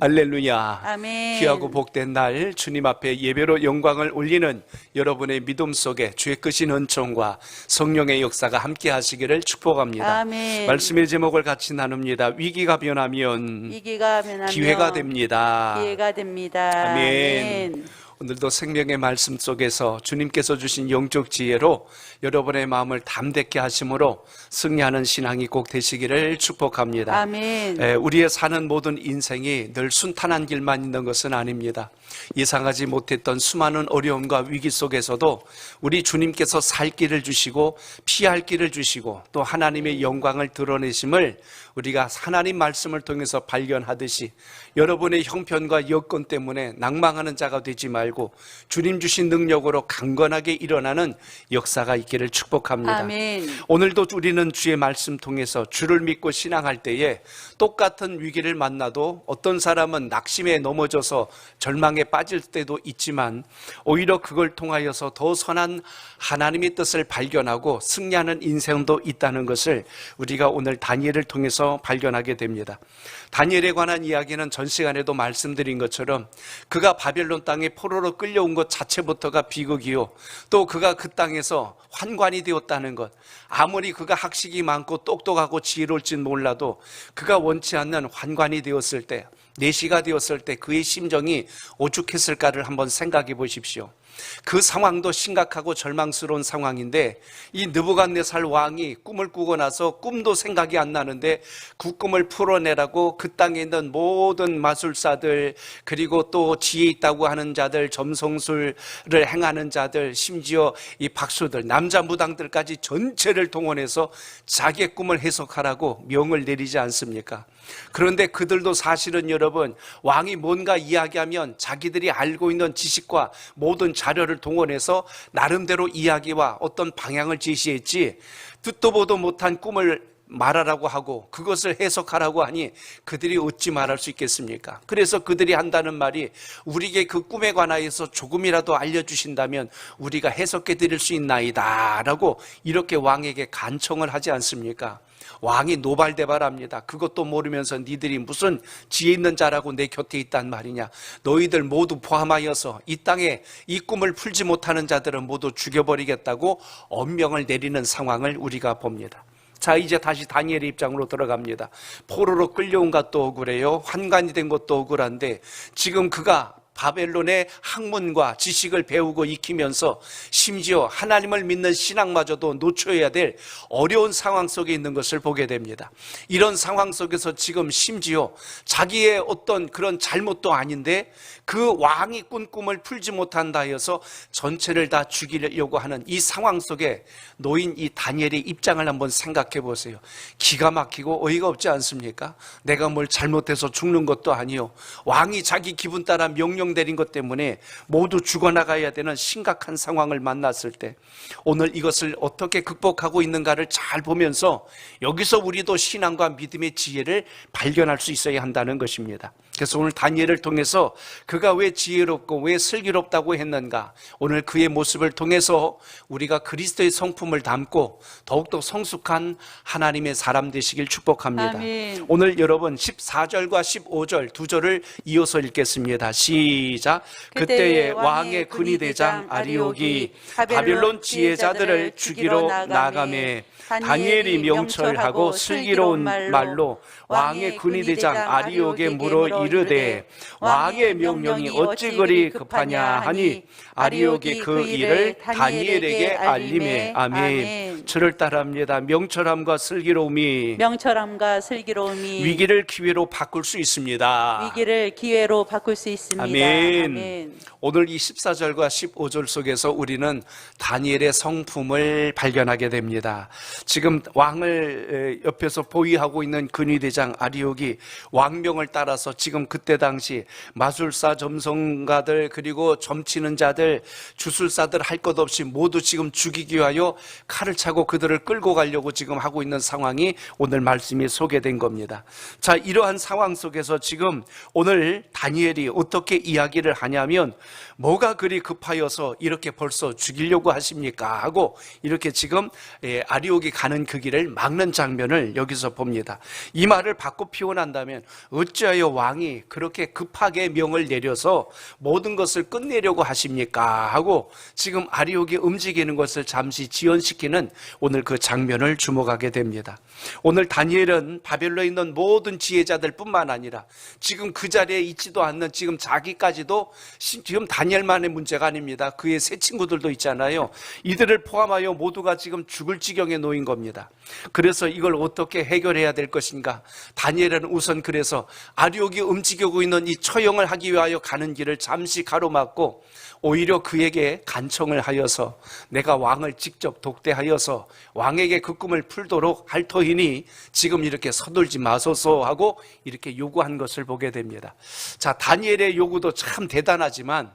할렐루야. 아멘. 귀하고 복된 날 주님 앞에 예배로 영광을 올리는 여러분의 믿음 속에 주의 크신 은총과 성령의 역사가 함께 하시기를 축복합니다. 아멘. 말씀의 제목을 같이 나눕니다. 위기가 변하면 기회가 됩니다. 기회가 됩니다. 아멘. 오늘도 생명의 말씀 속에서 주님께서 주신 영적 지혜로 여러분의 마음을 담대케 하심으로 승리하는 신앙이 꼭 되시기를 축복합니다. 아멘. 우리의 사는 모든 인생이 늘 순탄한 길만 있는 것은 아닙니다. 예상하지 못했던 수많은 어려움과 위기 속에서도 우리 주님께서 살 길을 주시고 피할 길을 주시고 또 하나님의 영광을 드러내심을 우리가 하나님 말씀을 통해서 발견하듯이 여러분의 형편과 여건 때문에 낭망하는 자가 되지 말고 주님 주신 능력으로 강건하게 일어나는 역사가 있기를 축복합니다. 아멘. 오늘도 우리는 주의 말씀 통해서 주를 믿고 신앙할 때에 똑같은 위기를 만나도 어떤 사람은 낙심에 넘어져서 절망에 빠질 때도 있지만 오히려 그걸 통하여서 더 선한 하나님의 뜻을 발견하고 승리하는 인생도 있다는 것을 우리가 오늘 다니엘을 통해서 발견하게 됩니다. 다니엘에 관한 이야기는 전 시간에도 말씀드린 것처럼 그가 바벨론 땅에 포로로 끌려온 것 자체부터가 비극이요, 또 그가 그 땅에서 환관이 되었다는 것, 아무리 그가 학식이 많고 똑똑하고 지혜로울진 몰라도 그가 원치 않는 환관이 되었을 때, 내시가 되었을 때 그의 심정이 오죽했을까를 한번 생각해 보십시오. 그 상황도 심각하고 절망스러운 상황인데 이 느부갓네살 왕이 꿈을 꾸고 나서 꿈도 생각이 안 나는데 그 꿈을 풀어내라고 그 땅에 있는 모든 마술사들, 그리고 또 지혜 있다고 하는 자들, 점성술을 행하는 자들, 심지어 이 박수들, 남자 무당들까지 전체를 동원해서 자기의 꿈을 해석하라고 명을 내리지 않습니까? 그런데 그들도 사실은 여러분, 왕이 뭔가 이야기하면 자기들이 알고 있는 지식과 모든 자료를 동원해서 나름대로 이야기와 어떤 방향을 제시했지, 듣도 보도 못한 꿈을 말하라고 하고 그것을 해석하라고 하니 그들이 어찌 말할 수 있겠습니까? 그래서 그들이 한다는 말이, 우리에게 그 꿈에 관하여서 조금이라도 알려주신다면 우리가 해석해 드릴 수 있나이다 라고 이렇게 왕에게 간청을 하지 않습니까? 왕이 노발대발합니다. 그것도 모르면서 니들이 무슨 지혜 있는 자라고 내 곁에 있단 말이냐, 너희들 모두 포함하여서 이 땅에 이 꿈을 풀지 못하는 자들은 모두 죽여버리겠다고 엄명을 내리는 상황을 우리가 봅니다. 자, 이제 다시 다니엘의 입장으로 들어갑니다. 포로로 끌려온 것도 억울해요, 환관이 된 것도 억울한데 지금 그가 바벨론의 학문과 지식을 배우고 익히면서 심지어 하나님을 믿는 신앙마저도 놓쳐야 될 어려운 상황 속에 있는 것을 보게 됩니다. 이런 상황 속에서 지금 심지어 자기의 어떤 그런 잘못도 아닌데 그 왕이 꾼 꿈을 풀지 못한다 해서 전체를 다 죽이려고 하는 이 상황 속에 놓인 이 다니엘의 입장을 한번 생각해 보세요. 기가 막히고 어이가 없지 않습니까? 내가 뭘 잘못해서 죽는 것도 아니요, 왕이 자기 기분 따라 명령 내린 것 때문에 모두 죽어나가야 되는 심각한 상황을 만났을 때 오늘 이것을 어떻게 극복하고 있는가를 잘 보면서 여기서 우리도 신앙과 믿음의 지혜를 발견할 수 있어야 한다는 것입니다. 그래서 오늘 다니엘을 통해서 그가 왜 지혜롭고 왜 슬기롭다고 했는가, 오늘 그의 모습을 통해서 우리가 그리스도의 성품을 담고 더욱더 성숙한 하나님의 사람 되시길 축복합니다. 아멘. 오늘 여러분 14절과 15절 두 절을 이어서 읽겠습니다. 시작. 그때에 왕의 군의대장 아리옥이 바벨론 지혜자들을 죽이러 나가매 다니엘이 명철하고 슬기로운 말로 왕의 군의대장 아리옥에 물어 이르되 왕의 명령이 어찌 그리 급하냐 하니 아리옥이 그 일을 다니엘에게 알림해. 아멘. 저를 따라합니다. 명철함과 슬기로움이 위기를 기회로 바꿀 수 있습니다. 위기를 기회로 바꿀 수 있습니다. 아멘. 아멘. 오늘 이 14절과 15절 속에서 우리는 다니엘의 성품을 발견하게 됩니다. 지금 왕을 옆에서 보위하고 있는 근위대장 아리옥이 왕명을 따라서 지금 그때 당시 마술사, 점성가들, 그리고 점치는 자들, 주술사들 할 것 없이 모두 지금 죽이기 위하여 칼을 하고 그들을 끌고 가려고 지금 하고 있는 상황이 오늘 말씀이 소개된 겁니다. 자, 이러한 상황 속에서 지금 오늘 다니엘이 어떻게 이야기를 하냐면 뭐가 그리 급하여서 이렇게 벌써 죽이려고 하십니까? 하고 이렇게 지금 아리옥이 가는 그 길을 막는 장면을 여기서 봅니다. 이 말을 받고 피곤한다면 어찌하여 왕이 그렇게 급하게 명을 내려서 모든 것을 끝내려고 하십니까? 하고 지금 아리옥이 움직이는 것을 잠시 지연시키는 오늘 그 장면을 주목하게 됩니다. 오늘 다니엘은 바벨론에 있는 모든 지혜자들 뿐만 아니라 지금 그 자리에 있지도 않는 지금 자기까지도 지금 다니엘만의 문제가 아닙니다. 그의 세 친구들도 있잖아요. 이들을 포함하여 모두가 지금 죽을 지경에 놓인 겁니다. 그래서 이걸 어떻게 해결해야 될 것인가? 다니엘은 우선 그래서 아리옥이 움직이고 있는 이 처형을 하기 위하여 가는 길을 잠시 가로막고 오히려 그에게 간청을 하여서 내가 왕을 직접 독대하여서 왕에게 그 꿈을 풀도록 할 터이니 지금 이렇게 서둘지 마소서 하고 이렇게 요구한 것을 보게 됩니다. 자, 다니엘의 요구도 참 대단하지만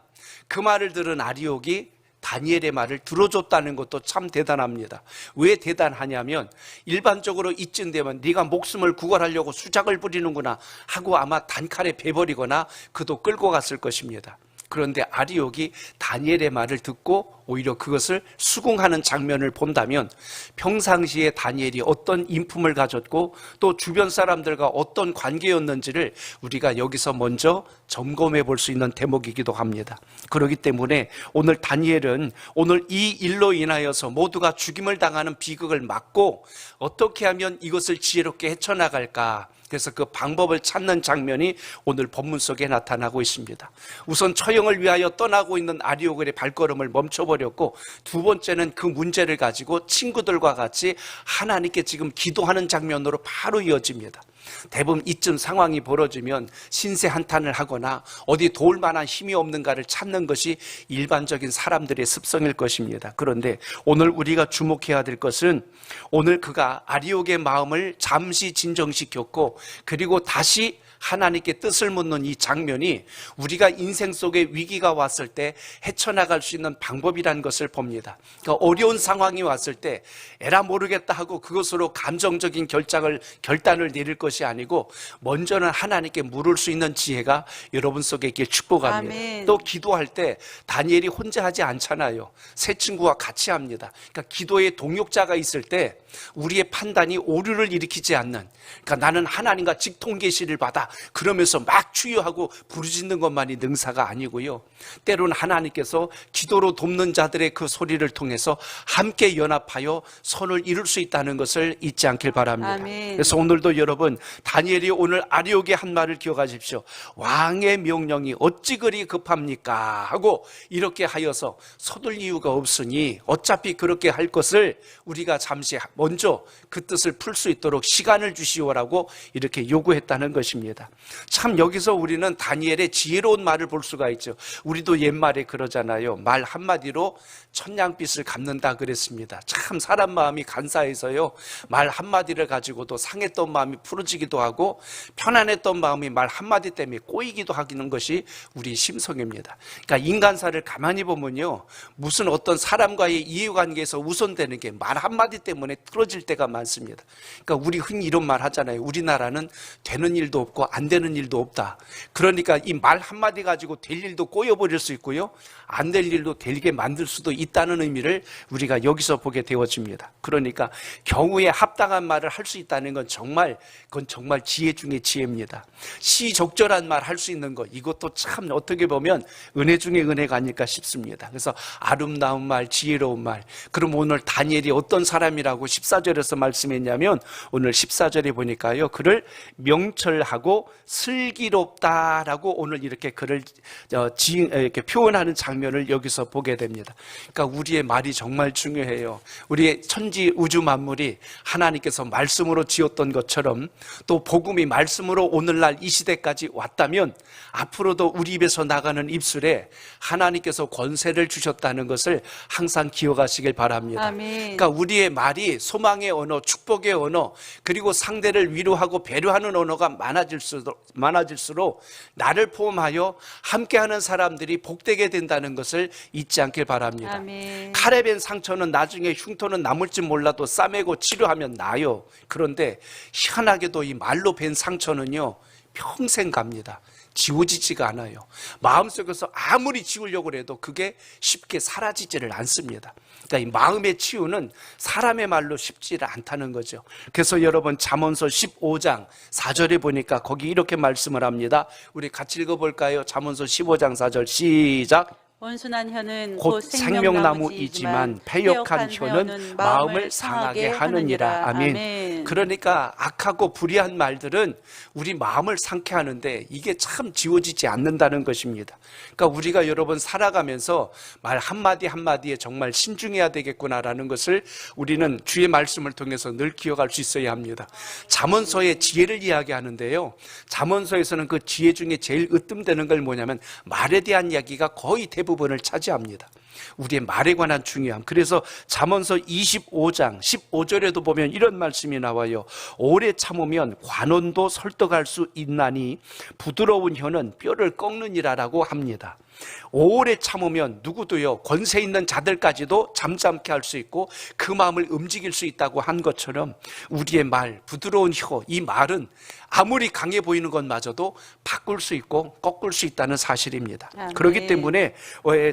그 말을 들은 아리옥이 다니엘의 말을 들어줬다는 것도 참 대단합니다. 왜 대단하냐면 일반적으로 이쯤 되면 네가 목숨을 구걸하려고 수작을 부리는구나 하고 아마 단칼에 베버리거나 그도 끌고 갔을 것입니다. 그런데 아리옥이 다니엘의 말을 듣고 오히려 그것을 수긍하는 장면을 본다면 평상시에 다니엘이 어떤 인품을 가졌고 또 주변 사람들과 어떤 관계였는지를 우리가 여기서 먼저 점검해 볼 수 있는 대목이기도 합니다. 그렇기 때문에 오늘 다니엘은 오늘 이 일로 인하여서 모두가 죽임을 당하는 비극을 막고 어떻게 하면 이것을 지혜롭게 헤쳐나갈까, 그래서 그 방법을 찾는 장면이 오늘 본문 속에 나타나고 있습니다. 우선 처형을 위하여 떠나고 있는 아리옥의 발걸음을 멈춰버렸고, 두 번째는 그 문제를 가지고 친구들과 같이 하나님께 지금 기도하는 장면으로 바로 이어집니다. 대부분 이쯤 상황이 벌어지면 신세 한탄을 하거나 어디 도울 만한 힘이 없는가를 찾는 것이 일반적인 사람들의 습성일 것입니다. 그런데 오늘 우리가 주목해야 될 것은 오늘 그가 아리옥의 마음을 잠시 진정시켰고 그리고 다시 하나님께 뜻을 묻는 이 장면이 우리가 인생 속에 위기가 왔을 때 헤쳐나갈 수 있는 방법이라는 것을 봅니다. 그러니까 어려운 상황이 왔을 때 에라 모르겠다 하고 그것으로 감정적인 결단을 내릴 것이 아니고 먼저는 하나님께 물을 수 있는 지혜가 여러분 속에 있길 축복합니다. 아멘. 또 기도할 때 다니엘이 혼자 하지 않잖아요. 세 친구와 같이 합니다. 그러니까 기도에 동역자가 있을 때 우리의 판단이 오류를 일으키지 않는, 그러니까 나는 하나님과 직통계시를 받아 그러면서 막 추유하고 부르짖는 것만이 능사가 아니고요, 때로는 하나님께서 기도로 돕는 자들의 그 소리를 통해서 함께 연합하여 선을 이룰 수 있다는 것을 잊지 않길 바랍니다. 아멘. 그래서 오늘도 여러분 다니엘이 오늘 아리옥의 한 말을 기억하십시오. 왕의 명령이 어찌 그리 급합니까 하고 이렇게 하여서 서둘 이유가 없으니 어차피 그렇게 할 것을 우리가 잠시 먼저 그 뜻을 풀 수 있도록 시간을 주시오라고 이렇게 요구했다는 것입니다. 참 여기서 우리는 다니엘의 지혜로운 말을 볼 수가 있죠. 우리도 옛말에 그러잖아요. 말 한마디로 천냥빚을 갚는다 그랬습니다. 참 사람 마음이 간사해서요, 말 한마디를 가지고도 상했던 마음이 풀어지기도 하고 편안했던 마음이 말 한마디 때문에 꼬이기도 하는 것이 우리 심성입니다. 그러니까 인간사를 가만히 보면요, 무슨 어떤 사람과의 이해관계에서 우선되는 게 말 한마디 때문에 틀어질 때가 많습니다. 그러니까 우리 흔히 이런 말 하잖아요. 우리나라는 되는 일도 없고 안 되는 일도 없다. 그러니까 이 말 한마디 가지고 될 일도 꼬여버릴 수 있고요, 안 될 일도 되게 만들 수도 있다는 의미를 우리가 여기서 보게 되어집니다. 그러니까 경우에 합당한 말을 할 수 있다는 건 그건 정말 지혜 중에 지혜입니다. 시적절한 말 할 수 있는 것, 이것도 참 어떻게 보면 은혜 중에 은혜가 아닐까 싶습니다. 그래서 아름다운 말, 지혜로운 말. 그럼 오늘 다니엘이 어떤 사람이라고 14절에서 말씀했냐면, 오늘 14절에 보니까요, 그를 명철하고 슬기롭다라고 오늘 이렇게 그를 이렇게 표현하는 장면을 여기서 보게 됩니다. 그러니까 우리의 말이 정말 중요해요. 우리의 천지 우주 만물이 하나님께서 말씀으로 지었던 것처럼 또 복음이 말씀으로 오늘날 이 시대까지 왔다면 앞으로도 우리 입에서 나가는 입술에 하나님께서 권세를 주셨다는 것을 항상 기억하시길 바랍니다. 아멘. 그러니까 우리의 말이 소망의 언어, 축복의 언어, 그리고 상대를 위로하고 배려하는 언어가 많아질 많아질수록 나를 포함하여 함께하는 사람들이 복되게 된다는 것을 잊지 않길 바랍니다. 아멘. 칼에 벤 상처는 나중에 흉터는 남을지 몰라도 싸매고 치료하면 나아요. 그런데 희한하게도 이 말로 벤 상처는요, 평생 갑니다. 지워지지가 않아요. 마음속에서 아무리 지우려고 해도 그게 쉽게 사라지지를 않습니다. 그러니까 이 마음의 치유는 사람의 말로 쉽지를 않다는 거죠. 그래서 여러분 잠언서 15장 4절에 보니까 거기 이렇게 말씀을 합니다. 우리 같이 읽어볼까요? 잠언서 15장 4절 시작. 온순한 혀는 곧 생명나무이지만 패역한 혀는 마음을 상하게 하느니라. 아멘. 그러니까 악하고 불의한 말들은 우리 마음을 상케 하는데 이게 참 지워지지 않는다는 것입니다. 그러니까 우리가 여러분 살아가면서 말 한마디 한마디에 정말 신중해야 되겠구나라는 것을 우리는 주의 말씀을 통해서 늘 기억할 수 있어야 합니다. 잠언서의 지혜를 이야기하는데요, 잠언서에서는 그 지혜 중에 제일 으뜸되는 걸 뭐냐면 말에 대한 이야기가 거의 대부분을 차지합니다. 우리의 말에 관한 중요함. 그래서 잠언서 25장 15절에도 보면 이런 말씀이 나와요. 오래 참으면 관원도 설득할 수 있나니 부드러운 혀는 뼈를 꺾느니라라고 합니다. 오래 참으면 누구도요, 권세 있는 자들까지도 잠잠케 할 수 있고 그 마음을 움직일 수 있다고 한 것처럼 우리의 말, 부드러운 혀, 이 말은 아무리 강해 보이는 것마저도 바꿀 수 있고 꺾을 수 있다는 사실입니다. 아멘. 그렇기 때문에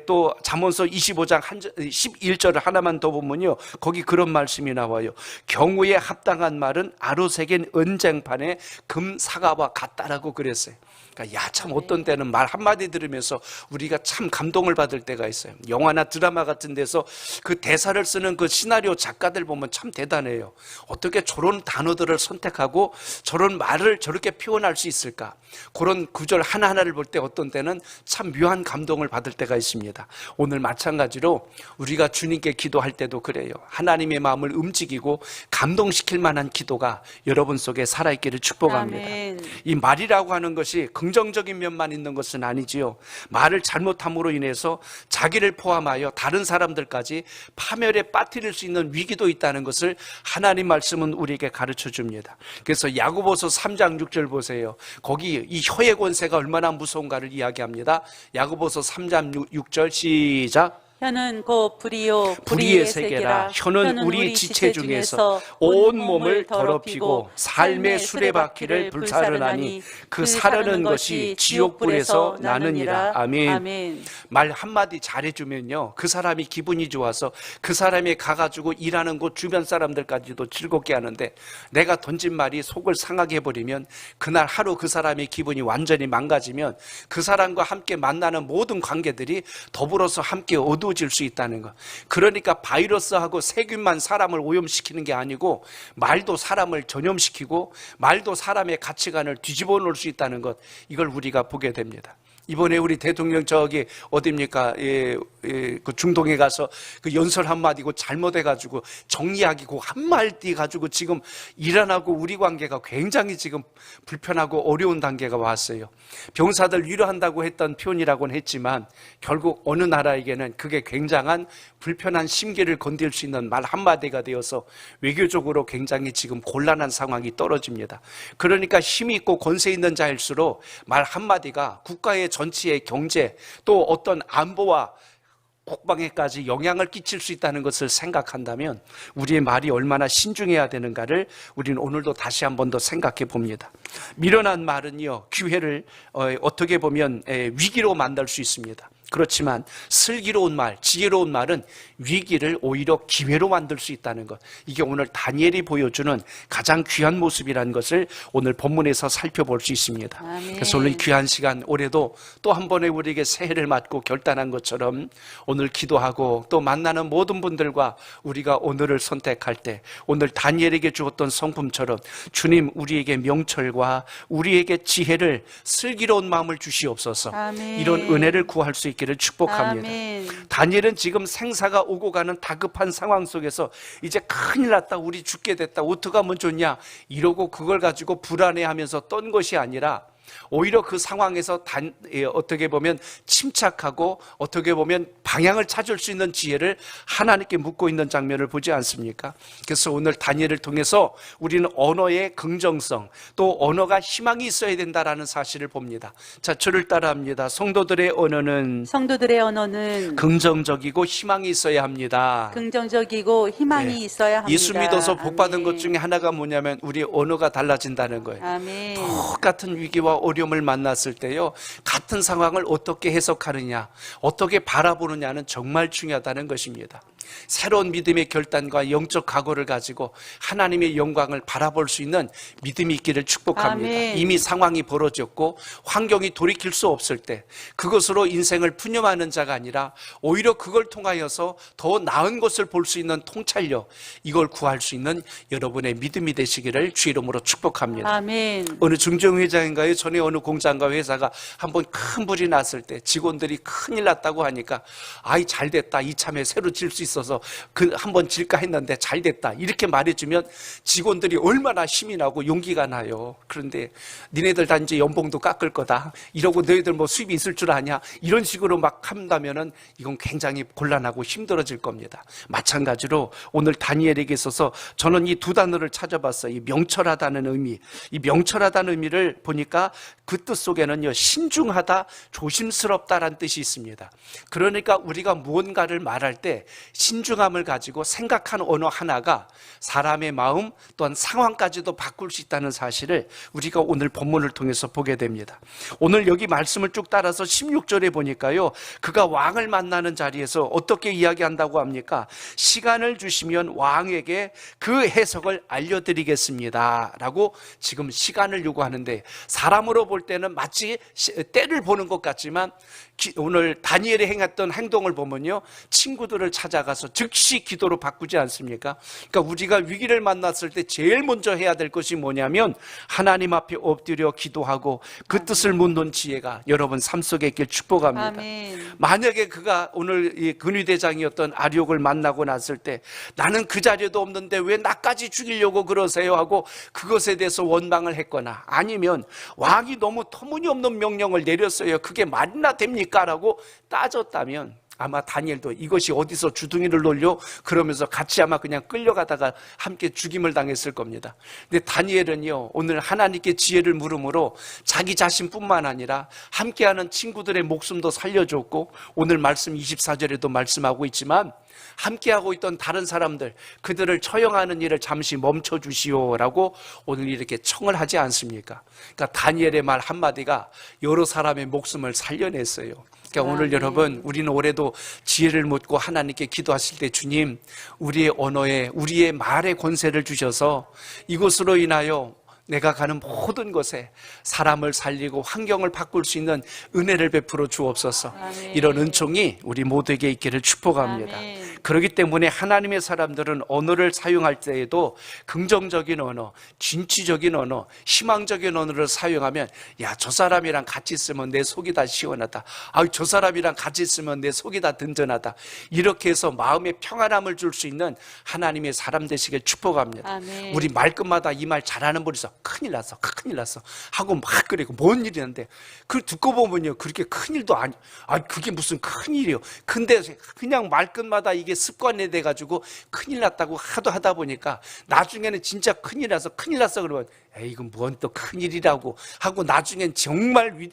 또 잠언서 25장 11절을 하나만 더 보면요, 거기 그런 말씀이 나와요. 경우에 합당한 말은 아로새긴 은쟁판에 금사과와 같다라고 그랬어요. 그러니까 야, 참 어떤 때는 말 한마디 들으면서 우리가 참 감동을 받을 때가 있어요. 영화나 드라마 같은 데서 그 대사를 쓰는 그 시나리오 작가들 보면 참 대단해요. 어떻게 저런 단어들을 선택하고 저런 말을 저렇게 표현할 수 있을까? 그런 구절 하나하나를 볼 때 어떤 때는 참 묘한 감동을 받을 때가 있습니다. 오늘 마찬가지로 우리가 주님께 기도할 때도 그래요. 하나님의 마음을 움직이고 감동시킬 만한 기도가 여러분 속에 살아있기를 축복합니다. 아멘. 이 말이라고 하는 것이 긍정적인 면만 있는 것은 아니지요. 말을 잘못함으로 인해서 자기를 포함하여 다른 사람들까지 파멸에 빠뜨릴 수 있는 위기도 있다는 것을 하나님 말씀은 우리에게 가르쳐 줍니다. 그래서 야고보서 3장 6절 보세요. 거기 이 혀의 권세가 얼마나 무서운가를 이야기합니다. 야고보서 3장 6절 시작. 혀는 곧 불이요 불의의 세계라. 혀는 우리 지체 중에서 온 몸을 더럽히고 삶의 수레바퀴를 불사르나니 그 사르는 것이 지옥불에서 나느니라. 아멘. 말 한마디 잘해주면요, 그 사람이 기분이 좋아서 그 사람이 가가지고 일하는 곳 주변 사람들까지도 즐겁게 하는데, 내가 던진 말이 속을 상하게 해버리면 그날 하루 그 사람의 기분이 완전히 망가지면 그 사람과 함께 만나는 모든 관계들이 더불어서 함께 어두워질 수 있다는 것. 그러니까 바이러스하고 세균만 사람을 오염시키는 게 아니고 말도 사람을 전염시키고 말도 사람의 가치관을 뒤집어 놓을 수 있다는 것, 이걸 우리가 보게 됩니다. 이번에 우리 대통령 저기 어딥니까? 그 중동에 가서 그 연설 한마디고 잘못해가지고 정리하기 그 한마디 가지고 지금 이란하고 우리 관계가 굉장히 지금 불편하고 어려운 단계가 왔어요. 병사들 위로한다고 했던 표현이라고는 했지만 결국 어느 나라에게는 그게 굉장한 불편한 심기를 건들 수 있는 말 한마디가 되어서 외교적으로 굉장히 지금 곤란한 상황이 떨어집니다. 그러니까 힘이 있고 권세 있는 자일수록 말 한마디가 국가의 전체의 경제 또 어떤 안보와 국방에까지 영향을 끼칠 수 있다는 것을 생각한다면 우리의 말이 얼마나 신중해야 되는가를 우리는 오늘도 다시 한 번 더 생각해 봅니다. 미련한 말은요, 기회를 어떻게 보면 위기로 만들 수 있습니다. 그렇지만 슬기로운 말, 지혜로운 말은 위기를 오히려 기회로 만들 수 있다는 것, 이게 오늘 다니엘이 보여주는 가장 귀한 모습이라는 것을 오늘 본문에서 살펴볼 수 있습니다. 아멘. 그래서 오늘 귀한 시간, 올해도 또 한 번에 우리에게 새해를 맞고 결단한 것처럼 오늘 기도하고 또 만나는 모든 분들과 우리가 오늘을 선택할 때 오늘 다니엘에게 주었던 성품처럼 주님, 우리에게 명철과 우리에게 지혜를, 슬기로운 마음을 주시옵소서. 아멘. 이런 은혜를 구할 수 있기를 축복합니다. 아멘. 다니엘은 지금 생사가 오고 가는 다급한 상황 속에서 이제 큰일 났다, 우리 죽게 됐다, 어떡하면 좋냐, 이러고 그걸 가지고 불안해하면서 떤 것이 아니라 오히려 그 상황에서 어떻게 보면 침착하고 어떻게 보면 방향을 찾을 수 있는 지혜를 하나님께 묻고 있는 장면을 보지 않습니까? 그래서 오늘 다니엘을 통해서 우리는 언어의 긍정성, 또 언어가 희망이 있어야 된다라는 사실을 봅니다. 자, 저를 따라합니다. 성도들의 언어는 긍정적이고 희망이 있어야 합니다. 긍정적이고 희망이 네. 있어야 합니다. 예수 믿어서 복 받은 아멘. 것 중에 하나가 뭐냐면 우리 언어가 달라진다는 거예요. 아멘. 똑같은 위기와 어려움을 만났을 때요, 같은 상황을 어떻게 해석하느냐, 어떻게 바라보느냐는 정말 중요하다는 것입니다. 새로운 믿음의 결단과 영적 각오를 가지고 하나님의 영광을 바라볼 수 있는 믿음이 있기를 축복합니다. 아멘. 이미 상황이 벌어졌고 환경이 돌이킬 수 없을 때 그것으로 인생을 푸념하는 자가 아니라 오히려 그걸 통하여서 더 나은 것을 볼 수 있는 통찰력, 이걸 구할 수 있는 여러분의 믿음이 되시기를 주 이름으로 축복합니다. 아멘. 어느 중정회장인가요? 전에 어느 공장과 회사가 한번 큰 불이 났을 때 직원들이 큰일 났다고 하니까 아이 잘 됐다, 이참에 새로 질 수 있어서 한번 질까 했는데 잘 됐다, 이렇게 말해주면 직원들이 얼마나 힘이 나고 용기가 나요. 그런데 니네들 다 이제 연봉도 깎을 거다, 이러고 너희들 뭐 수입이 있을 줄 아냐, 이런 식으로 막 한다면은 이건 굉장히 곤란하고 힘들어질 겁니다. 마찬가지로 오늘 다니엘에게 있어서 저는 이 두 단어를 찾아봤어요. 이 명철하다는 의미, 이 명철하다는 의미를 보니까 그 뜻 속에는요, 신중하다, 조심스럽다라는 뜻이 있습니다. 그러니까 우리가 무언가를 말할 때 신중함을 가지고 생각하는 언어 하나가 사람의 마음 또한 상황까지도 바꿀 수 있다는 사실을 우리가 오늘 본문을 통해서 보게 됩니다. 오늘 여기 말씀을 쭉 따라서 16절에 보니까요, 그가 왕을 만나는 자리에서 어떻게 이야기한다고 합니까? 시간을 주시면 왕에게 그 해석을 알려드리겠습니다 라고 지금 시간을 요구하는데, 사람으로 볼 때는 마치 때를 보는 것 같지만 오늘 다니엘이 행했던 행동을 보면요, 친구들을 찾아가서 즉시 기도로 바꾸지 않습니까? 그러니까 우리가 위기를 만났을 때 제일 먼저 해야 될 것이 뭐냐면 하나님 앞에 엎드려 기도하고 그 뜻을 묻는 지혜가 여러분 삶 속에 있길 축복합니다. 아멘. 만약에 그가 오늘 이 근위대장이었던 아리옥을 만나고 났을 때 나는 그 자리에도 없는데 왜 나까지 죽이려고 그러세요 하고 그것에 대해서 원망을 했거나, 아니면 왕이 너무 터무니없는 명령을 내렸어요, 그게 말이나 됩니까? 라고 따졌다면 아마 다니엘도 이것이 어디서 주둥이를 놀려? 그러면서 같이 아마 그냥 끌려가다가 함께 죽임을 당했을 겁니다. 근데 다니엘은요, 오늘 하나님께 지혜를 물음으로 자기 자신뿐만 아니라 함께하는 친구들의 목숨도 살려줬고, 오늘 말씀 24절에도 말씀하고 있지만 함께하고 있던 다른 사람들, 그들을 처형하는 일을 잠시 멈춰주시오라고 오늘 이렇게 청을 하지 않습니까? 그러니까 다니엘의 말 한마디가 여러 사람의 목숨을 살려냈어요. 그러니까 오늘 여러분, 우리는 올해도 지혜를 묻고 하나님께 기도하실 때 주님, 우리의 언어에, 우리의 말에 권세를 주셔서 이것으로 인하여 내가 가는 모든 것에 사람을 살리고 환경을 바꿀 수 있는 은혜를 베풀어 주옵소서. 아멘. 이런 은총이 우리 모두에게 있기를 축복합니다. 아멘. 그렇기 때문에 하나님의 사람들은 언어를 사용할 때에도 긍정적인 언어, 진취적인 언어, 희망적인 언어를 사용하면, 야, 저 사람이랑 같이 있으면 내 속이 다 시원하다, 저 사람이랑 같이 있으면 내 속이 다 든든하다, 이렇게 해서 마음의 평안함을 줄 수 있는 하나님의 사람 되시길 축복합니다. 아멘. 우리 말끝마다 이 말 잘하는 분이 있어. 큰일 났어 하고 막 그리고 뭔 일이는데, 그걸 듣고 보면요, 그렇게 큰일도 아니, 그게 무슨 큰일이요. 근데 그냥 말끝마다 이게 습관이 돼가지고 큰일 났다고 하다 보니까 나중에는 진짜 큰일 났어 그러면 에이, 이건 뭔 또 큰일이라고 하고 나중엔 정말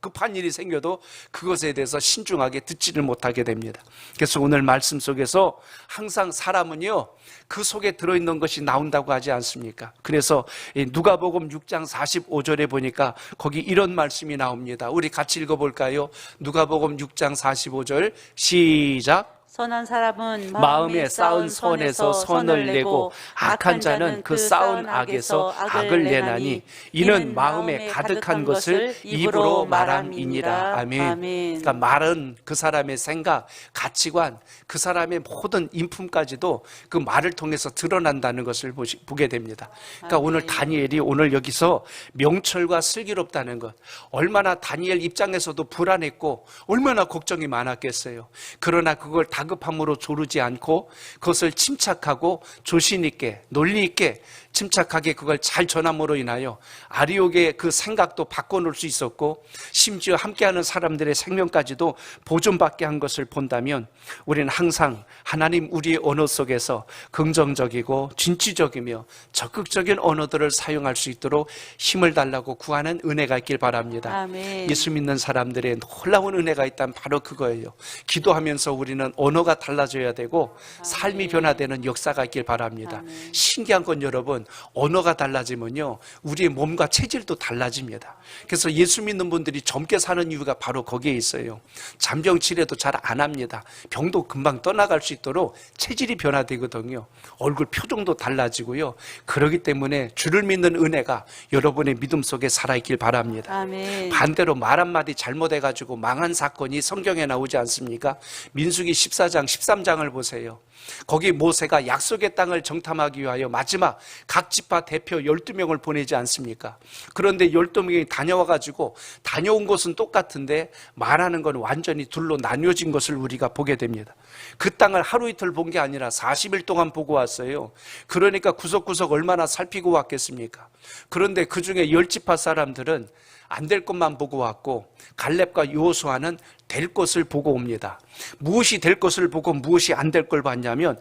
급한 일이 생겨도 그것에 대해서 신중하게 듣지를 못하게 됩니다. 그래서 오늘 말씀 속에서 항상 사람은요, 그 속에 들어있는 것이 나온다고 하지 않습니까? 그래서 누가복음 6장 45절에 보니까 거기 이런 말씀이 나옵니다. 우리 같이 읽어볼까요? 누가복음 6장 45절 시작. 선한 사람은 마음에 쌓은 선에서 선을 내고 악한 자는 그 쌓은 악에서 악을 내나니 이는 마음에 가득한 것을 입으로 말함이니라. 아멘. 그러니까 말은 그 사람의 생각, 가치관, 그 사람의 모든 인품까지도 그 말을 통해서 드러난다는 것을 보게 됩니다. 그러니까 아멘. 오늘 다니엘이 오늘 여기서 명철과 슬기롭다는 것, 얼마나 다니엘 입장에서도 불안했고 얼마나 걱정이 많았겠어요. 그러나 그걸 다급함으로 조르지 않고 그것을 침착하고 조신 있게 논리 있게 침착하게 그걸 잘 전함으로 인하여 아리옥의 그 생각도 바꿔놓을 수 있었고 심지어 함께하는 사람들의 생명까지도 보존받게 한 것을 본다면 우리는 항상 하나님 우리의 언어 속에서 긍정적이고 진취적이며 적극적인 언어들을 사용할 수 있도록 힘을 달라고 구하는 은혜가 있길 바랍니다. 아멘. 예수 믿는 사람들의 놀라운 은혜가 있다면 바로 그거예요. 기도하면서 우리는 언어가 달라져야 되고 삶이 변화되는 역사가 있길 바랍니다. 신기한 건 여러분, 언어가 달라지면요 우리의 몸과 체질도 달라집니다. 그래서 예수 믿는 분들이 젊게 사는 이유가 바로 거기에 있어요. 잔병 치레도 잘 안 합니다. 병도 금방 떠나갈 수 있도록 체질이 변화되거든요. 얼굴 표정도 달라지고요. 그렇기 때문에 주를 믿는 은혜가 여러분의 믿음 속에 살아있길 바랍니다. 아멘. 반대로 말 한마디 잘못해가지고 망한 사건이 성경에 나오지 않습니까? 민수기 14장 13장을 보세요. 거기 모세가 약속의 땅을 정탐하기 위하여 마지막 각 지파 대표 12명을 보내지 않습니까? 그런데 12명이 다녀와가지고 다녀온 곳은 똑같은데 말하는 건 완전히 둘로 나뉘어진 것을 우리가 보게 됩니다. 그 땅을 하루 이틀 본 게 아니라 40일 동안 보고 왔어요. 그러니까 구석구석 얼마나 살피고 왔겠습니까? 그런데 그 중에 10지파 사람들은 안 될 것만 보고 왔고 갈렙과 여호수아는 될 것을 보고 옵니다. 무엇이 될 것을 보고 무엇이 안 될 걸 봤냐면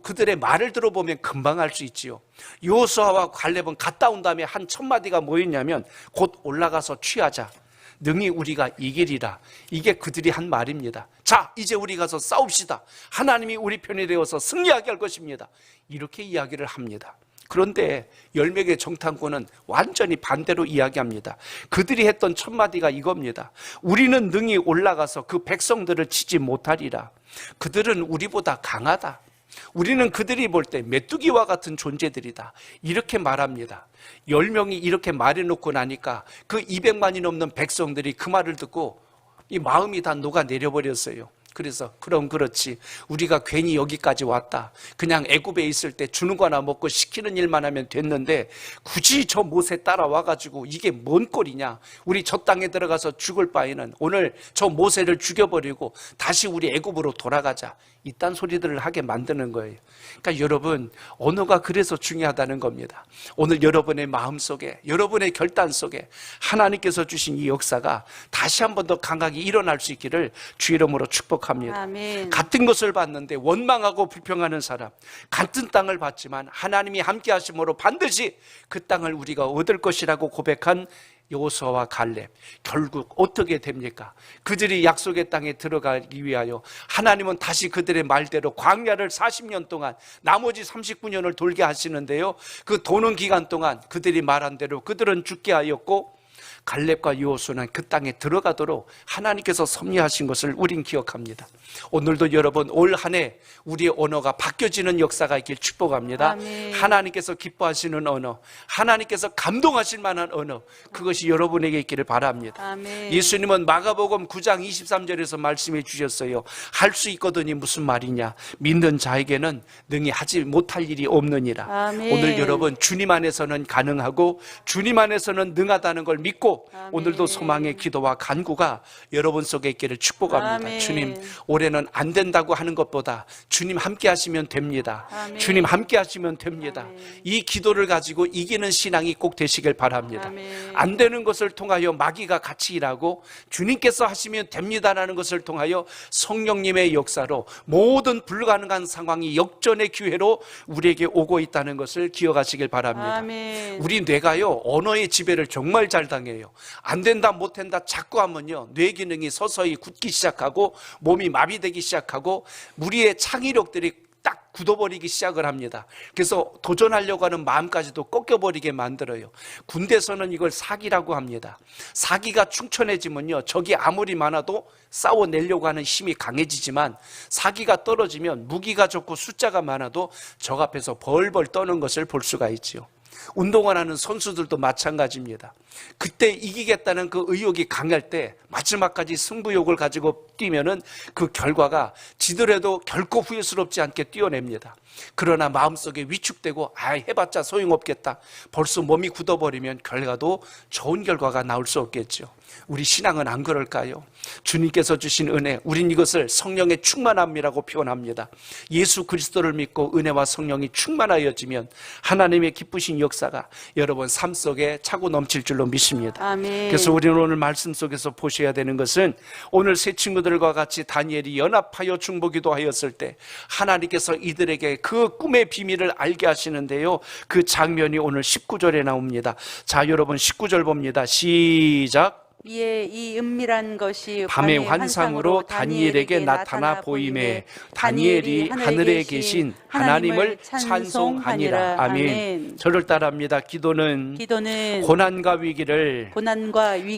그들의 말을 들어보면 금방 알 수 있지요. 여호수아와 갈렙은 갔다 온 다음에 한 첫 마디가 뭐였냐면 곧 올라가서 취하자. 능히 우리가 이기리라. 이게 그들이 한 말입니다. 자, 이제 우리 가서 싸웁시다. 하나님이 우리 편이 되어서 승리하게 할 것입니다. 이렇게 이야기를 합니다. 그런데 10명의 정탐꾼은 완전히 반대로 이야기합니다. 그들이 했던 첫 마디가 이겁니다. 우리는 능히 올라가서 그 백성들을 치지 못하리라. 그들은 우리보다 강하다. 우리는 그들이 볼 때 메뚜기와 같은 존재들이다. 이렇게 말합니다. 10명이 이렇게 말해놓고 나니까 그 200만이 넘는 백성들이 그 말을 듣고 이 마음이 다 녹아내려버렸어요. 그래서 그럼 그렇지, 우리가 괜히 여기까지 왔다. 그냥 애굽에 있을 때 주는 거 하나 먹고 시키는 일만 하면 됐는데 굳이 저 모세 따라와가지고 이게 뭔 꼴이냐. 우리 저 땅에 들어가서 죽을 바에는 오늘 저 모세를 죽여버리고 다시 우리 애굽으로 돌아가자. 이딴 소리들을 하게 만드는 거예요. 그러니까 여러분, 언어가 그래서 중요하다는 겁니다. 오늘 여러분의 마음속에, 여러분의 결단 속에 하나님께서 주신 이 역사가 다시 한 번 더 강하게 일어날 수 있기를 주 이름으로 축복합니다. 아멘. 같은 것을 봤는데 원망하고 불평하는 사람, 같은 땅을 봤지만 하나님이 함께 하심으로 반드시 그 땅을 우리가 얻을 것이라고 고백한 여호수아와 갈렙, 결국 어떻게 됩니까? 그들이 약속의 땅에 들어가기 위하여 하나님은 다시 그들의 말대로 광야를 40년 동안 나머지 39년을 돌게 하시는데요, 그 도는 기간 동안 그들이 말한 대로 그들은 죽게 하였고 갈렙과 여호수아는 그 땅에 들어가도록 하나님께서 섭리하신 것을 우린 기억합니다. 오늘도 여러분, 올 한 해 우리의 언어가 바뀌어지는 역사가 있길 축복합니다. 아멘. 하나님께서 기뻐하시는 언어, 하나님께서 감동하실 만한 언어, 그것이 여러분에게 있기를 바랍니다. 아멘. 예수님은 마가복음 9장 23절에서 말씀해 주셨어요. 할 수 있거든이 무슨 말이냐? 믿는 자에게는 능히 하지 못할 일이 없느니라. 아멘. 오늘 여러분, 주님 안에서는 가능하고 주님 안에서는 능하다는 걸 믿고 아멘. 오늘도 소망의 기도와 간구가 여러분 속에 있기를 축복합니다. 아멘. 주님, 올해는 안 된다고 하는 것보다 주님 함께 하시면 됩니다. 아멘. 주님 함께 하시면 됩니다. 아멘. 이 기도를 가지고 이기는 신앙이 꼭 되시길 바랍니다. 아멘. 안 되는 것을 통하여 마귀가 같이 일하고 주님께서 하시면 됩니다라는 것을 통하여 성령님의 역사로 모든 불가능한 상황이 역전의 기회로 우리에게 오고 있다는 것을 기억하시길 바랍니다. 아멘. 우리 뇌가요, 언어의 지배를 정말 잘 당해요. 안 된다 못 된다 자꾸 하면요, 뇌 기능이 서서히 굳기 시작하고 몸이 마비되기 시작하고 우리의 창의력들이 딱 굳어버리기 시작을 합니다. 그래서 도전하려고 하는 마음까지도 꺾여버리게 만들어요. 군대에서는 이걸 사기라고 합니다. 사기가 충천해지면요, 적이 아무리 많아도 싸워내려고 하는 힘이 강해지지만 사기가 떨어지면 무기가 적고 숫자가 많아도 적 앞에서 벌벌 떠는 것을 볼 수가 있지요. 운동을 하는 선수들도 마찬가지입니다. 그때 이기겠다는 그 의욕이 강할 때 마지막까지 승부욕을 가지고 뛰면은 그 결과가 지더라도 결코 후회스럽지 않게 뛰어냅니다. 그러나 마음속에 위축되고 해봤자 소용없겠다, 벌써 몸이 굳어버리면 결과도 좋은 결과가 나올 수 없겠죠. 우리 신앙은 안 그럴까요? 주님께서 주신 은혜, 우린 이것을 성령의 충만함이라고 표현합니다. 예수 그리스도를 믿고 은혜와 성령이 충만하여지면 하나님의 기쁘신 역사가 여러분 삶 속에 차고 넘칠 줄로 믿습니다. 아멘. 그래서 우리는 오늘 말씀 속에서 보셔야 되는 것은 오늘 새 친구들과 같이 다니엘이 연합하여 중보기도 하였을 때 하나님께서 이들에게 그 꿈의 비밀을 알게 하시는데요, 그 장면이 오늘 19절에 나옵니다. 자, 여러분 19절 봅니다. 시작. 이에 이 은밀한 것이 밤의 환상으로 다니엘에게 나타나 보임에 다니엘이 하늘에 계신 하나님을 찬송하니라. 아멘. 저를 따라합니다. 기도는 고난과 위기를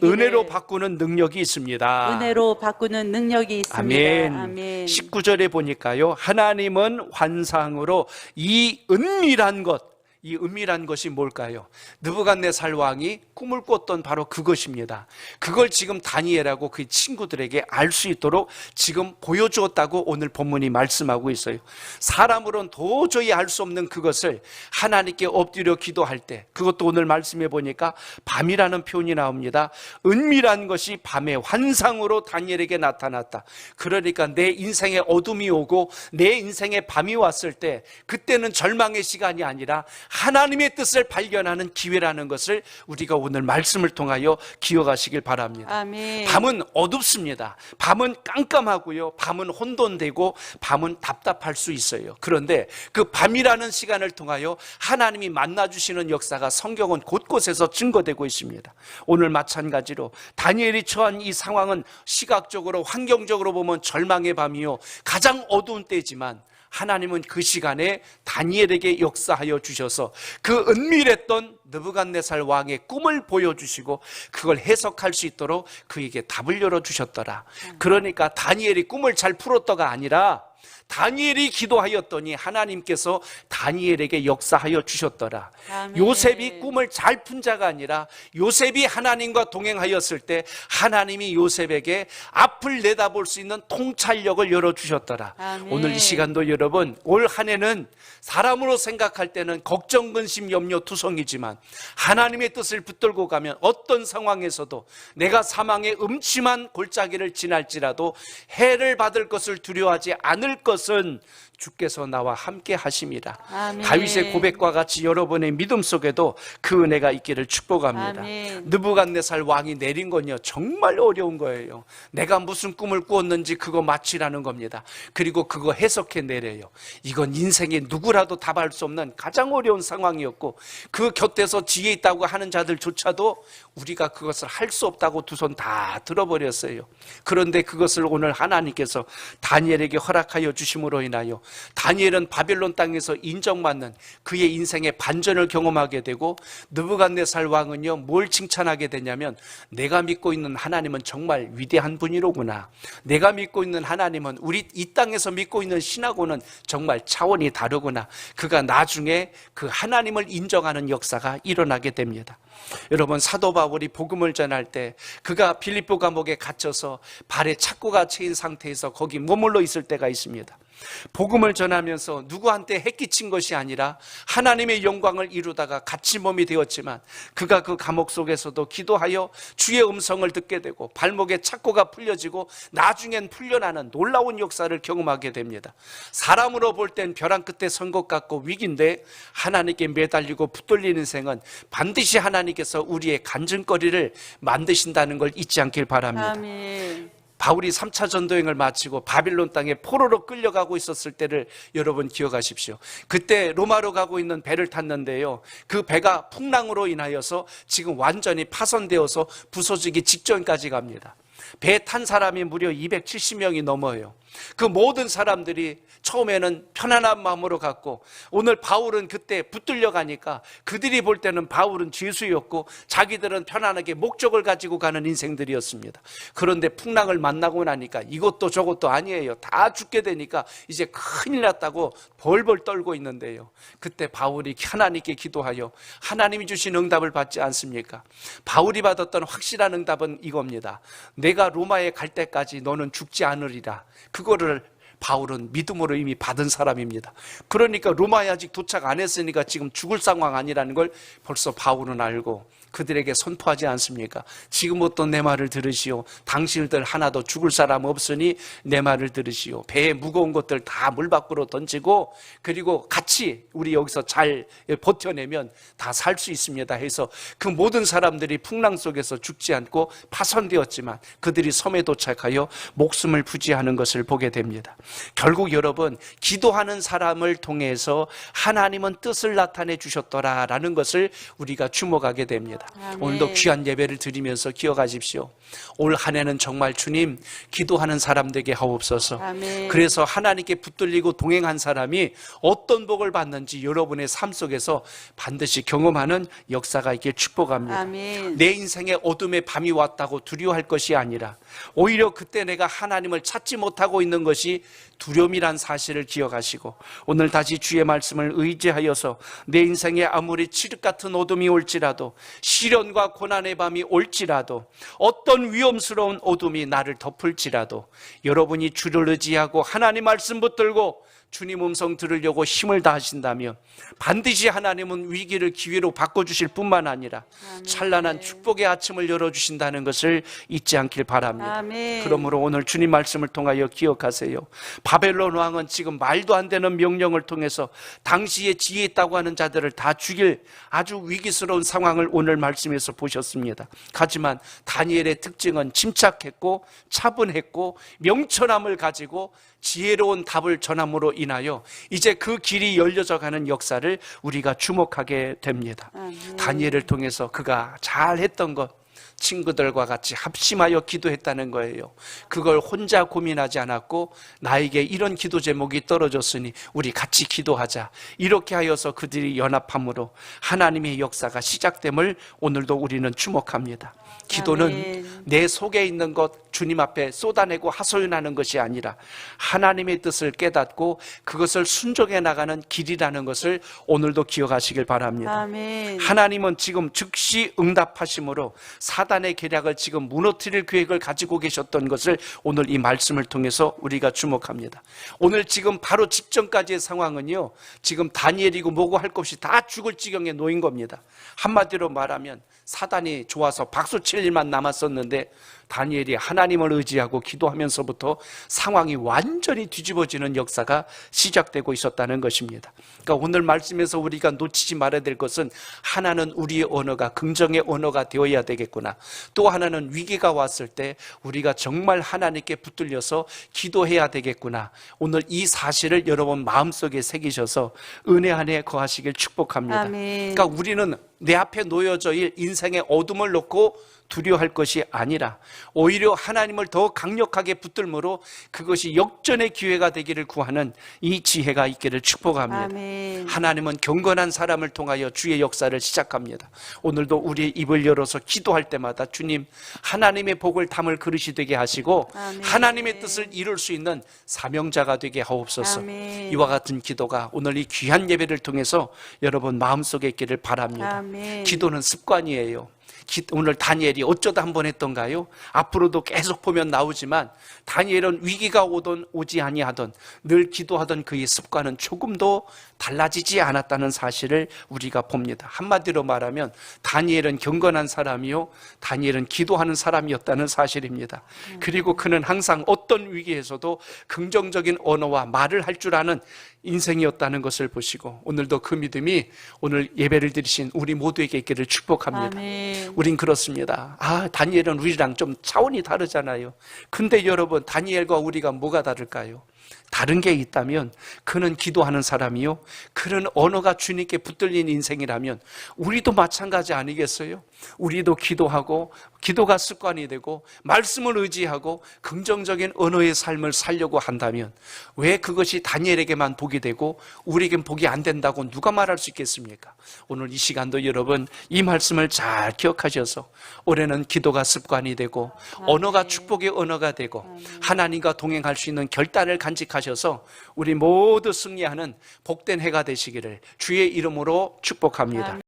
은혜로 바꾸는 능력이 있습니다. 은혜로 바꾸는 능력이 있습니다. 아멘. 아멘. 19절에 보니까요, 하나님은 환상으로 이 은밀한 것, 이 은밀한 것이 뭘까요? 느부갓네살 왕이 꿈을 꿨던 바로 그것입니다. 그걸 지금 다니엘하고 그 친구들에게 알 수 있도록 지금 보여주었다고 오늘 본문이 말씀하고 있어요. 사람으로는 도저히 알 수 없는 그것을 하나님께 엎드려 기도할 때, 그것도 오늘 말씀해 보니까 밤이라는 표현이 나옵니다. 은밀한 것이 밤의 환상으로 다니엘에게 나타났다. 그러니까 내 인생에 어둠이 오고 내 인생에 밤이 왔을 때, 그때는 절망의 시간이 아니라 하나님의 뜻을 발견하는 기회라는 것을 우리가 오늘 말씀을 통하여 기억하시길 바랍니다. 아멘. 밤은 어둡습니다. 밤은 깜깜하고요, 밤은 혼돈되고 밤은 답답할 수 있어요. 그런데 그 밤이라는 시간을 통하여 하나님이 만나주시는 역사가 성경은 곳곳에서 증거되고 있습니다. 오늘 마찬가지로 다니엘이 처한 이 상황은 시각적으로 환경적으로 보면 절망의 밤이요, 가장 어두운 때지만 하나님은 그 시간에 다니엘에게 역사하여 주셔서 그 은밀했던 느부갓네살 왕의 꿈을 보여주시고 그걸 해석할 수 있도록 그에게 답을 열어주셨더라. 그러니까 다니엘이 꿈을 잘 풀었다가 아니라 다니엘이 기도하였더니 하나님께서 다니엘에게 역사하여 주셨더라. 아멘. 요셉이 꿈을 잘 푼 자가 아니라 요셉이 하나님과 동행하였을 때 하나님이 요셉에게 앞을 내다볼 수 있는 통찰력을 열어주셨더라. 아멘. 오늘 이 시간도 여러분, 올 한 해는 사람으로 생각할 때는 걱정, 근심, 염려, 투성이지만 하나님의 뜻을 붙들고 가면 어떤 상황에서도 내가 사망의 음침한 골짜기를 지날지라도 해를 받을 것을 두려워하지 않을 것은 주께서 나와 함께 하심이라. 아멘. 다윗의 고백과 같이 여러분의 믿음 속에도 그 은혜가 있기를 축복합니다. 아멘. 느부갓네살 왕이 내린 건요, 정말 어려운 거예요. 내가 무슨 꿈을 꾸었는지 그거 맞히라는 겁니다. 그리고 그거 해석해 내려요. 이건 인생에 누구라도 답할 수 없는 가장 어려운 상황이었고, 그 곁에서 지혜 있다고 하는 자들조차도 우리가 그것을 할 수 없다고 두 손 다 들어버렸어요. 그런데 그것을 오늘 하나님께서 다니엘에게 허락하여 주심으로 인하여 다니엘은 바벨론 땅에서 인정받는 그의 인생의 반전을 경험하게 되고, 느부갓네살 왕은요, 뭘 칭찬하게 되냐면, 내가 믿고 있는 하나님은 정말 위대한 분이로구나. 내가 믿고 있는 하나님은 우리 이 땅에서 믿고 있는 신하고는 정말 차원이 다르구나. 그가 나중에 그 하나님을 인정하는 역사가 일어나게 됩니다. 여러분, 사도 바울이 복음을 전할 때 그가 빌립보 감옥에 갇혀서 발에 착고가 채인 상태에서 거기 머물러 있을 때가 있습니다. 복음을 전하면서 누구한테 해끼친 것이 아니라 하나님의 영광을 이루다가 갇힌 몸이 되었지만, 그가 그 감옥 속에서도 기도하여 주의 음성을 듣게 되고 발목에 착고가 풀려지고 나중엔 풀려나는 놀라운 역사를 경험하게 됩니다. 사람으로 볼 땐 벼랑 끝에 선 것 같고 위기인데, 하나님께 매달리고 붙들리는 인생은 반드시 하나님께서 우리의 간증거리를 만드신다는 걸 잊지 않길 바랍니다. 아멘. 바울이 3차 전도행을 마치고 바빌론 땅에 포로로 끌려가고 있었을 때를 여러분 기억하십시오. 그때 로마로 가고 있는 배를 탔는데요, 그 배가 풍랑으로 인하여서 지금 완전히 파손되어서 부서지기 직전까지 갑니다. 배에 탄 사람이 무려 270명이 넘어요. 그 모든 사람들이 처음에는 편안한 마음으로 갔고, 오늘 바울은 그때 붙들려 가니까 그들이 볼 때는 바울은 죄수였고 자기들은 편안하게 목적을 가지고 가는 인생들이었습니다. 그런데 풍랑을 만나고 나니까 이것도 저것도 아니에요. 다 죽게 되니까 이제 큰일 났다고 벌벌 떨고 있는데요, 그때 바울이 하나님께 기도하여 하나님이 주신 응답을 받지 않습니까? 바울이 받았던 확실한 응답은 이겁니다. 내가 로마에 갈 때까지 너는 죽지 않으리라. 그거를 바울은 믿음으로 이미 받은 사람입니다. 그러니까 로마에 아직 도착 안 했으니까 지금 죽을 상황 아니라는 걸 벌써 바울은 알고, 그들에게 선포하지 않습니까? 지금부터 내 말을 들으시오. 당신들 하나도 죽을 사람 없으니 내 말을 들으시오. 배에 무거운 것들 다 물 밖으로 던지고 그리고 같이 우리 여기서 잘 버텨내면 다 살 수 있습니다 해서 그 모든 사람들이 풍랑 속에서 죽지 않고 파손되었지만 그들이 섬에 도착하여 목숨을 부지하는 것을 보게 됩니다. 결국 여러분, 기도하는 사람을 통해서 하나님은 뜻을 나타내 주셨더라라는 것을 우리가 주목하게 됩니다. 아멘. 오늘도 귀한 예배를 드리면서 기억하십시오. 올 한 해는 정말 주님 기도하는 사람 되게 하옵소서. 아멘. 그래서 하나님께 붙들리고 동행한 사람이 어떤 복을 받는지 여러분의 삶 속에서 반드시 경험하는 역사가 있길 축복합니다. 아멘. 내 인생에 어둠의 밤이 왔다고 두려워할 것이 아니라 오히려 그때 내가 하나님을 찾지 못하고 있는 것이 두려움이란 사실을 기억하시고 오늘 다시 주의 말씀을 의지하여서 내 인생에 아무리 칠흑 같은 어둠이 올지라도 시련과 고난의 밤이 올지라도 어떤 위험스러운 어둠이 나를 덮을지라도 여러분이 주를 의지하고 하나님 말씀 붙들고 주님 음성 들으려고 힘을 다하신다면 반드시 하나님은 위기를 기회로 바꿔주실 뿐만 아니라 찬란한 축복의 아침을 열어주신다는 것을 잊지 않길 바랍니다. 아멘. 그러므로 오늘 주님 말씀을 통하여 기억하세요. 바벨론 왕은 지금 말도 안 되는 명령을 통해서 당시에 지혜 있다고 하는 자들을 다 죽일 아주 위기스러운 상황을 오늘 말씀에서 보셨습니다. 하지만 다니엘의 특징은 침착했고 차분했고 명철함을 가지고 지혜로운 답을 전함으로 인하여 이제 그 길이 열려져 가는 역사를 우리가 주목하게 됩니다. 다니엘을 통해서 그가 잘했던 것, 친구들과 같이 합심하여 기도했다는 거예요. 그걸 혼자 고민하지 않았고 나에게 이런 기도 제목이 떨어졌으니 우리 같이 기도하자. 이렇게 하여서 그들이 연합함으로 하나님의 역사가 시작됨을 오늘도 우리는 주목합니다. 기도는 아멘. 내 속에 있는 것 주님 앞에 쏟아내고 하소연하는 것이 아니라 하나님의 뜻을 깨닫고 그것을 순종해 나가는 길이라는 것을 오늘도 기억하시길 바랍니다. 아멘. 하나님은 지금 즉시 응답하심으로 사단의 계략을 지금 무너뜨릴 계획을 가지고 계셨던 것을 오늘 이 말씀을 통해서 우리가 주목합니다. 오늘 지금 바로 직전까지의 상황은요, 지금 다니엘이고 뭐고 할 것 없이 다 죽을 지경에 놓인 겁니다. 한마디로 말하면 사단이 좋아서 박수 칠 일만 남았었는데 다니엘이 하나님을 의지하고 기도하면서부터 상황이 완전히 뒤집어지는 역사가 시작되고 있었다는 것입니다. 그러니까 오늘 말씀에서 우리가 놓치지 말아야 될 것은 하나는 우리의 언어가 긍정의 언어가 되어야 되겠구나. 또 하나는 위기가 왔을 때 우리가 정말 하나님께 붙들려서 기도해야 되겠구나. 오늘 이 사실을 여러분 마음속에 새기셔서 은혜 안에 거하시길 축복합니다. 아멘. 그러니까 우리는 내 앞에 놓여져 있는 인생의 어둠을 놓고 두려워할 것이 아니라 오히려 하나님을 더 강력하게 붙들므로 그것이 역전의 기회가 되기를 구하는 이 지혜가 있기를 축복합니다. 아멘. 하나님은 경건한 사람을 통하여 주의 역사를 시작합니다. 오늘도 우리의 입을 열어서 기도할 때마다 주님 하나님의 복을 담을 그릇이 되게 하시고 아멘. 하나님의 뜻을 이룰 수 있는 사명자가 되게 하옵소서. 아멘. 이와 같은 기도가 오늘 이 귀한 예배를 통해서 여러분 마음속에 있기를 바랍니다. 아멘. 기도는 습관이에요. 오늘 다니엘이 어쩌다 한번 했던가요? 앞으로도 계속 보면 나오지만 다니엘은 위기가 오지 아니하던 늘 기도하던 그의 습관은 조금도 달라지지 않았다는 사실을 우리가 봅니다. 한마디로 말하면 다니엘은 경건한 사람이요, 다니엘은 기도하는 사람이었다는 사실입니다. 그리고 그는 항상 어떤 위기에서도 긍정적인 언어와 말을 할 줄 아는 인생이었다는 것을 보시고 오늘도 그 믿음이 오늘 예배를 드리신 우리 모두에게 있기를 축복합니다. 아멘. 우린 그렇습니다. 다니엘은 우리랑 좀 차원이 다르잖아요. 근데 여러분, 다니엘과 우리가 뭐가 다를까요? 다른 게 있다면 그는 기도하는 사람이요, 그는 언어가 주님께 붙들린 인생이라면 우리도 마찬가지 아니겠어요? 우리도 기도하고 기도가 습관이 되고 말씀을 의지하고 긍정적인 언어의 삶을 살려고 한다면 왜 그것이 다니엘에게만 복이 되고 우리에겐 복이 안 된다고 누가 말할 수 있겠습니까? 오늘 이 시간도 여러분 이 말씀을 잘 기억하셔서 올해는 기도가 습관이 되고 언어가 축복의 언어가 되고 하나님과 동행할 수 있는 결단을 간직하셔서 우리 모두 승리하는 복된 해가 되시기를 주의 이름으로 축복합니다.